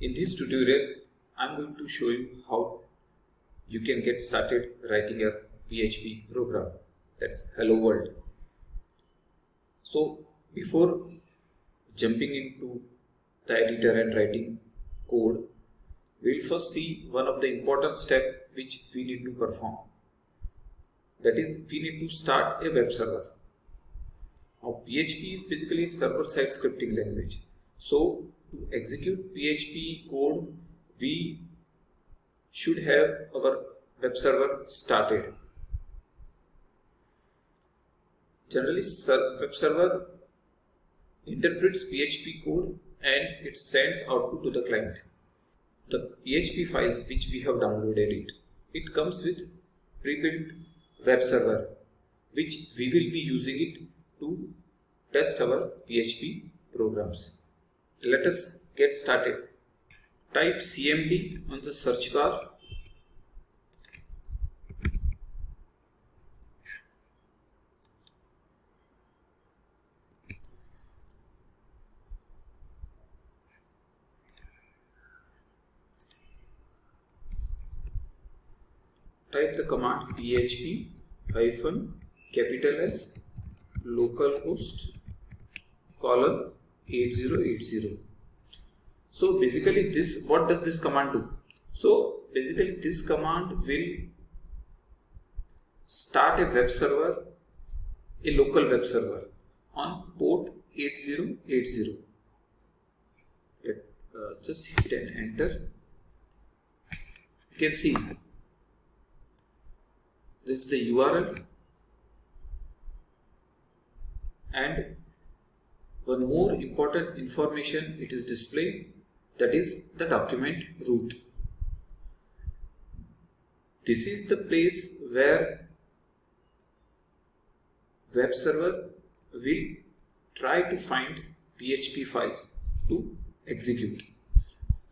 In this tutorial, I'm going to show you how you can get started writing a PHP program, that's Hello World. So before jumping into the editor and writing code, we'll first see one of the important steps which we need to perform. That is, we need to start a web server. Now PHP is basically a server-side scripting language. So to execute PHP code, we should have our web server started. Generally, web server interprets PHP code and it sends output to the client. The PHP files which we have downloaded, it comes with pre-built web server which we will be using it to test our PHP programs. Let us get started. Type CMD on the search bar. Type the command php -S localhost 8080. So basically what does this command do? So basically this command will start a web server, a local web server on port 8080. Just hit and enter. You can see this is the URL, and one more important information it is displayed, that is the document root. This is the place where web server will try to find PHP files to execute.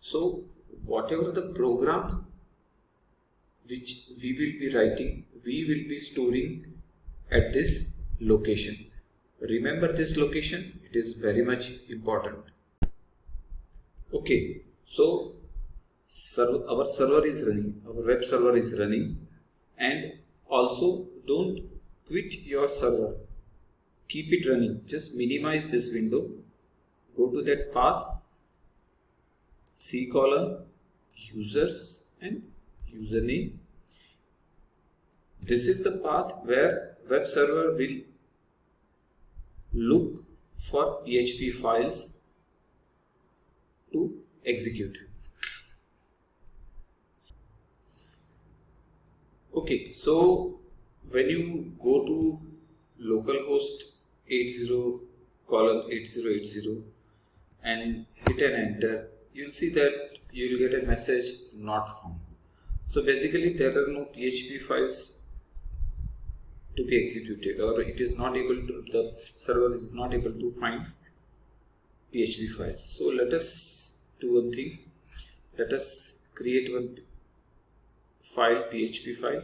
So whatever the program which we will be writing, we will be storing at this location. Remember this location, it is very much important. Okay, so our server is running, our web server is running, and also don't quit your server, keep it running. Just minimize this window, go to that path, C:users and username. This is the path where web server will look for PHP files to execute. Okay, so when you go to localhost 80:8080 and hit an enter, you'll see that you'll get a message not found. So basically there are no PHP files to be executed, or it is not able to, the server is not able to find PHP files. So let us do one thing. Let us create one file, PHP file.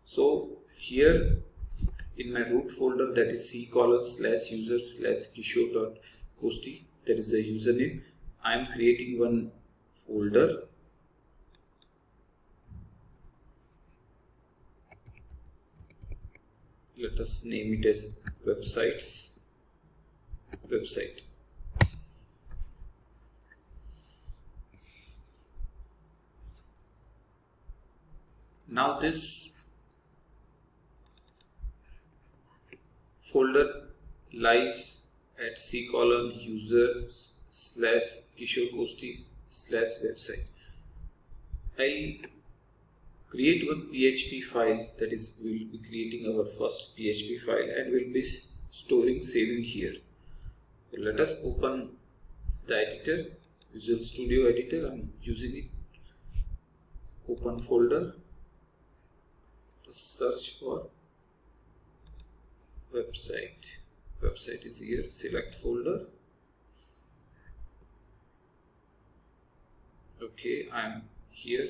So here in my root folder, that is C:/user/kishore.costi, that is the username. I am creating one folder. Let us name it as website. Now this folder lies at C:/user/kishore.costi/website. I'll create one PHP file, that is, we will be creating our first PHP file and we'll be saving here. So let us open the editor, Visual Studio editor. I'm using it. Open folder, search for website. Website is here. Select folder. Okay, I'm here.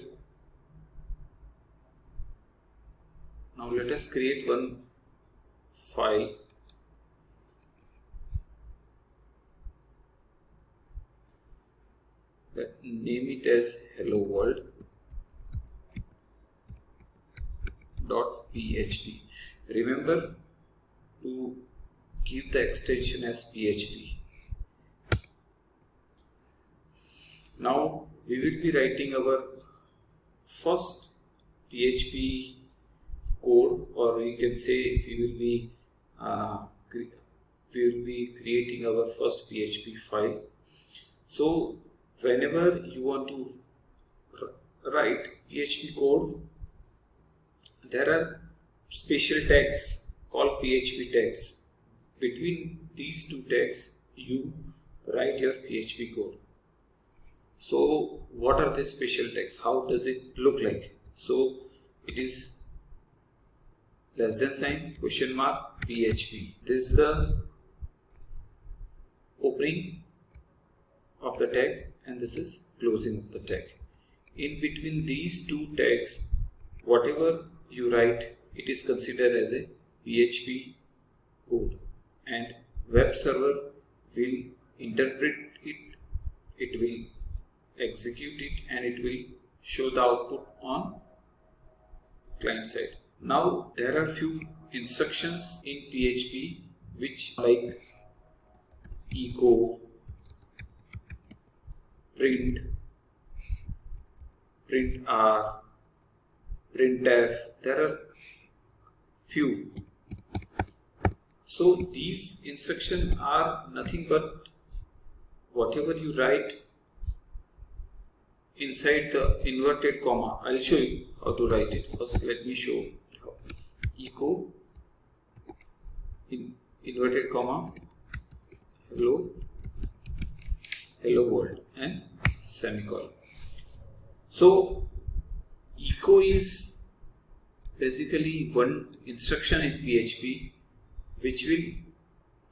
Now let us create one file. name it as hello world .php. Remember to give the extension as PHP. Now we will be writing our first PHP code, or we can say we will be creating our first PHP file. So whenever you want to write PHP code, there are special tags called PHP tags. Between these two tags you write your PHP code. So what are these special tags? How does it look like? So it is $sign question mark PHP. This is the opening of the tag and this is closing of the tag. In between these two tags, whatever you write, it is considered as a PHP code, and web server will interpret it, it will execute it, and it will show the output on client side. Now there are few instructions in PHP which like echo, print, printr, printf. There are few. So these instructions are nothing but whatever you write inside the inverted comma. I'll show you how to write it. First let me show how. Echo in inverted comma hello world and semicolon. So echo is basically one instruction in PHP which will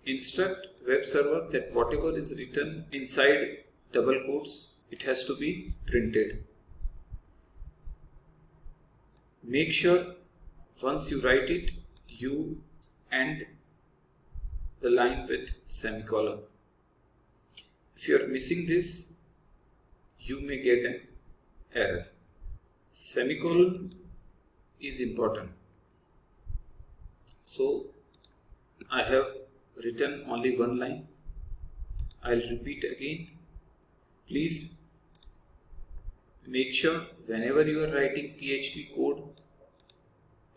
instruct web server that whatever is written inside double quotes, it has to be printed. Make sure once you write it, you end the line with semicolon. If you are missing this, you may get an error. Semicolon is important. So I have written only one line. I'll repeat again. Please make sure whenever you are writing PHP code,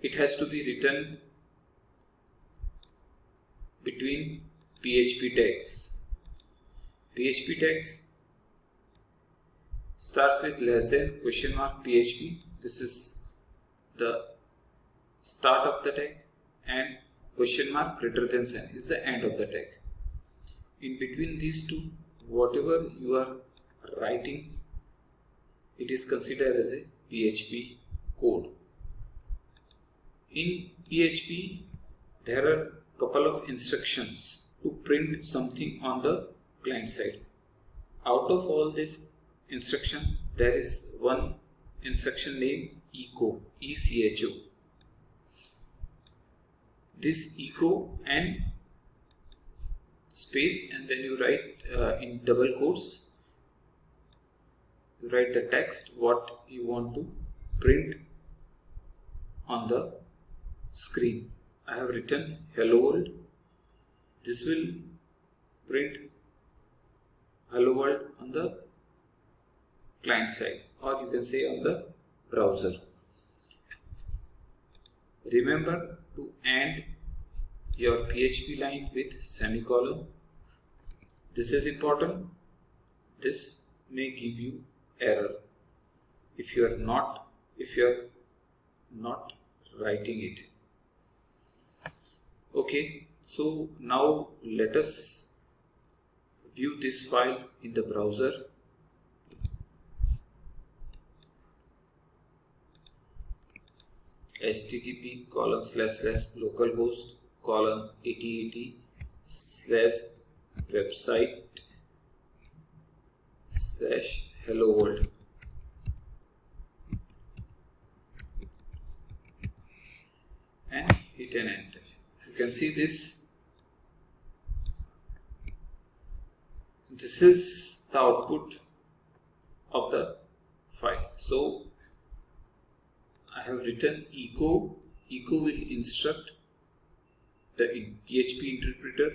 it has to be written between PHP tags. PHP tags starts with question mark PHP. This is the start of the tag, and question mark sign is the end of the tag. In between these two, whatever you are writing, it is considered as a PHP code. In PHP, there are couple of instructions to print something on the client side. Out of all this instruction, there is one instruction named echo, ECHO. This echo and space, and then you write in double quotes, you write the text what you want to print on the screen. I have written hello world. This will print hello world on the client side, or you can say on the browser. Remember to end your PHP line with semicolon. This is important. This may give you error if you are not writing it. Okay, so now let us view this file in the browser. http://localhost:8080/website/hello world. And hit an enter. You can see this. This is the output of the file. So I have written echo. Echo will instruct the PHP interpreter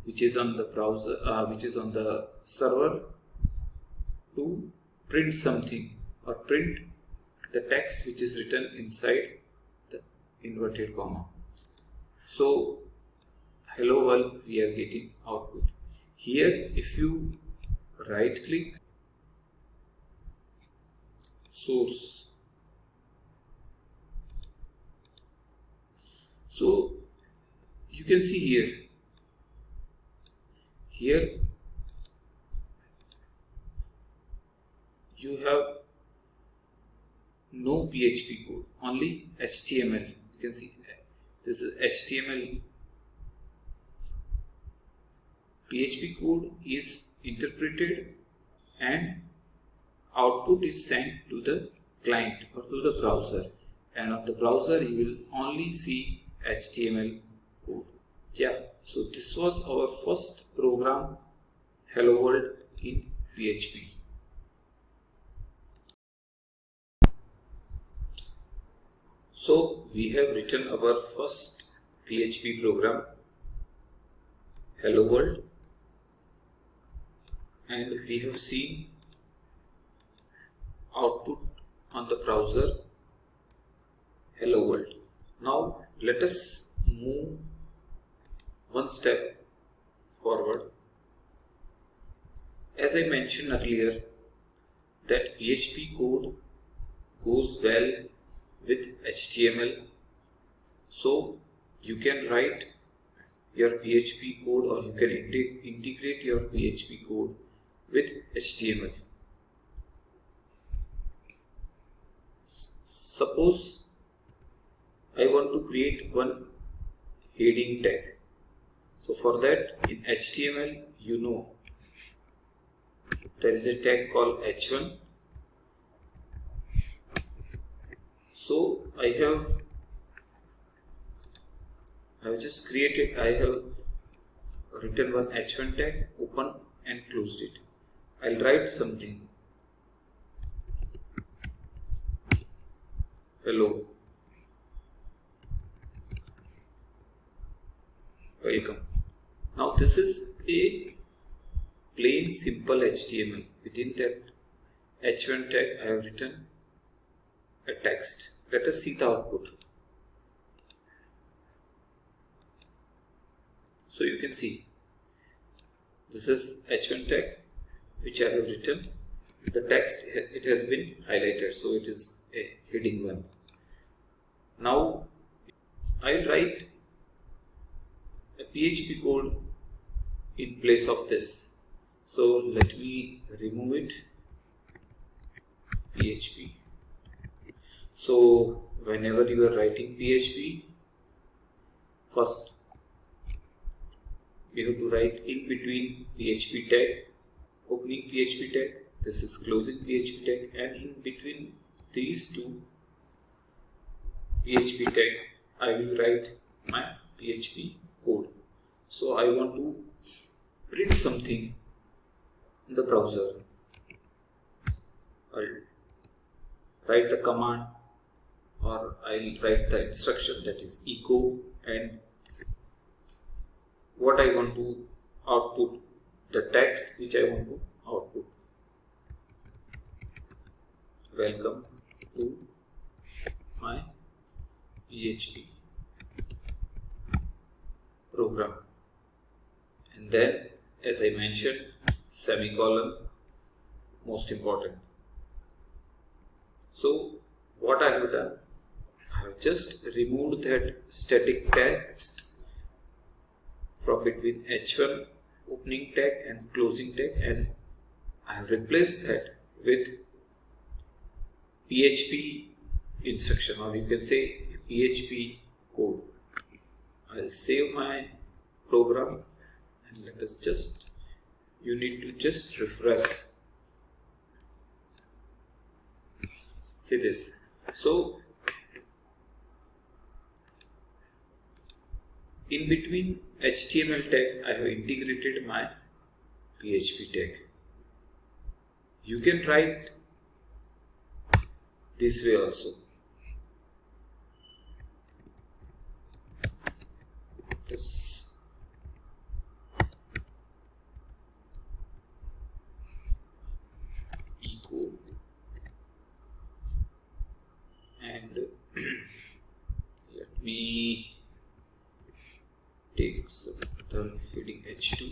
which is on the browser, which is on the server, to print something or print the text which is written inside the inverted comma. So hello world, we are getting output. Here if you right click source, so you can see here you have no PHP code, only HTML. You can see this is HTML. PHP code is interpreted and output is sent to the client or to the browser, and on the browser you will only see HTML code. Yeah, so this was our first program, Hello World in PHP. So we have written our first PHP program, Hello World, and we have seen output on the browser, Hello World. Now let us move one step forward. As I mentioned earlier, that PHP code goes well with HTML, so you can write your PHP code or you can integrate your PHP code with HTML. Suppose I want to create one heading tag. So for that, in HTML, you know there is a tag called h1. So I have just created, I have written one h1 tag, open and closed it. I'll write something. Hello, welcome. Now this is a plain simple HTML. Within that h1 tag I have written a text. Let us see the output. So you can see this is h1 tag which I have written. The text, it has been highlighted, so it is a heading 1. Now I'll write a PHP code in place of this. So let me remove it, PHP. So whenever you are writing PHP, first you have to write in between PHP tag, opening PHP tag, this is closing PHP tag, and in between these two PHP tag I will write my PHP code. So I want to print something in the browser. I'll write the command, or I'll write the instruction, that is echo, and what I want to output, the text which I want to output. Welcome to my PHP program, and then as I mentioned, semicolon, most important. So what I have done, I have just removed that static text from between h1 opening tag and closing tag, and I have replaced that with PHP instruction, or you can say PHP code. I'll save my program and let us just, you need to just refresh. See this. So in between HTML tag I have integrated my PHP tag. You can write this way also. This echo and let me take the heading H2.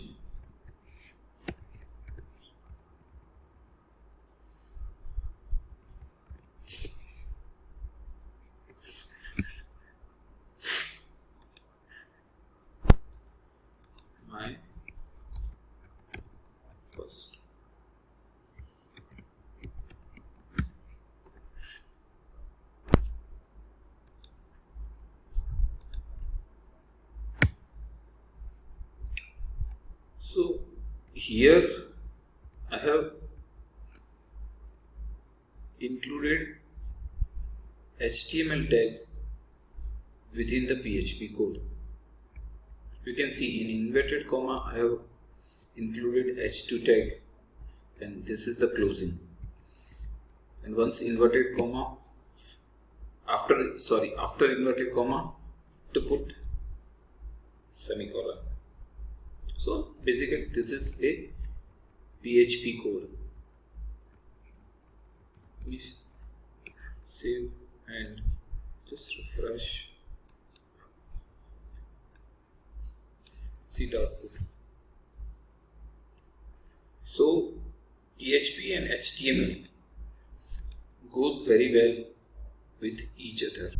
My first. So here I have included HTML tag within the PHP code. You can see in inverted comma I have included H2 tag, and this is the closing. And once inverted comma, after inverted comma, to put semicolon. So basically this is a PHP code. Please save and just refresh. See the output. So PHP and HTML goes very well with each other.